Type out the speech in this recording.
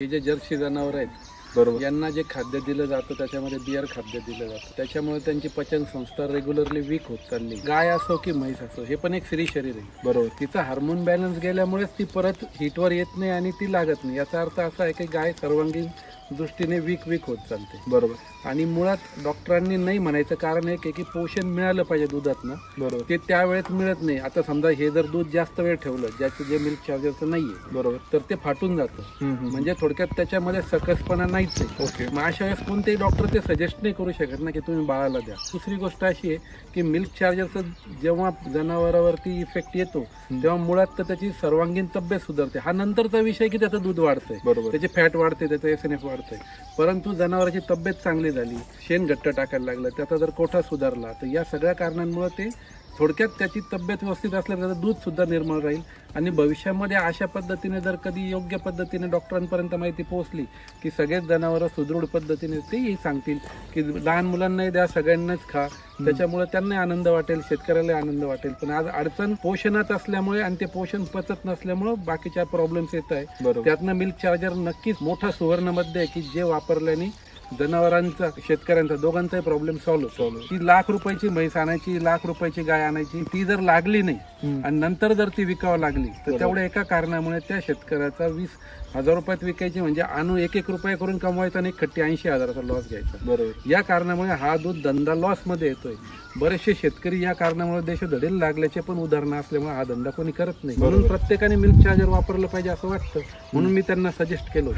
हे जे जर्सी जनावर आहेत बरोबर, यांना जे खाद्य दिलं जातं त्याच्यामध्ये बियर खाद्य दिलं जातं, त्याच्यामुळे त्यांची पचन संस्था रेग्युलरली वीक होत चालली. गाय असो की म्हैस असो, हे पण एक स्त्री शरीर आहे बरोबर. तिचा हार्मोन बॅलन्स गेल्यामुळेच ती परत हिटवर येत नाही आणि ती लागत नाही. याचा अर्थ असा आहे की गाय सर्वांगीण दृष्टीने वीक होत चालते बरोबर. आणि मुळात डॉक्टरांनी नाही म्हणायचं कारण एक आहे की पोषण मिळालं पाहिजे दुधातनं बरोबर, ते त्यावेळेत मिळत नाही. आता समजा हे जर दूध जास्त वेळ ठेवलं, ज्याचं जे मिल्क चार्जरचं नाहीये बरोबर, तर ते फाटून जातं. म्हणजे थोडक्यात त्याच्यामध्ये सकसपणा नाहीच आहे. ओके, मग अशा वेळेस कोणतेही डॉक्टर ते सजेस्ट नाही करू शकत ना की तुम्ही बाळाला द्या. दुसरी गोष्ट अशी आहे की मिल्क चार्जरचं जेव्हा जनावरावरती इफेक्ट येतो तेव्हा मुळात तर त्याची सर्वांगीण तब्येत सुधारते. हा नंतरचा विषय की त्याचं दूध वाढतंय बरोबर, त्याची फॅट वाढते, त्याचं SNF वाढतंय. परंतु जनावरांची तब्येत चांगली झाली, शेण घट्ट टाकायला लागलं, त्याचा जर कोठा सुधारला, तर या सगळ्या कारणांमुळे ते थोडक्यात त्याची तब्येत व्यवस्थित असल्यास त्याचं दूध सुद्धा निर्मळ राहील. आणि भविष्यामध्ये अशा पद्धतीने जर कधी योग्य पद्धतीने डॉक्टरांपर्यंत माहिती पोहोचली की सगळेच जनावरं सुदृढ पद्धतीने तेही सांगतील की लहान मुलांनाही द्या, सगळ्यांनाच खा, त्याच्यामुळे त्यांना आनंद वाटेल, शेतकऱ्याला आनंद वाटेल. पण आज अडचण पोषणात असल्यामुळे आणि ते पोषण पचत नसल्यामुळे बाकीच्या प्रॉब्लेम्स येत आहे. त्यातनं मिल्क चार्जर नक्कीच मोठा सुवर्ण मध्ये आहे की जे वापरल्याने जनावरांचा, शेतकऱ्यांचा, दोघांचाही प्रॉब्लेम सॉल्व्ह होतो. ती लाख रुपयाची म्हैस आणायची, लाख रुपयाची गाय आणायची, ती जर लागली नाही आणि नंतर जर ती विकावं लागली तर तेवढ्या एका कारणामुळे त्या शेतकऱ्याचा 20,000 रुपयात विकायची म्हणजे आणून 1 रुपया करून कमवायचा आणि 80,000चा लॉस घ्यायचा बरोबर. या कारणामुळे हा दूध धंदा लॉस मध्ये येतोय. बरेचसे शेतकरी या कारणामुळे देशोधडीला लागल्याचे पण उदाहरणं असल्यामुळे हा धंदा कोणी करत नाही. म्हणून प्रत्येकाने मिल्क चार्जर वापरलं पाहिजे असं वाटतं, म्हणून मी त्यांना सजेस्ट केलं.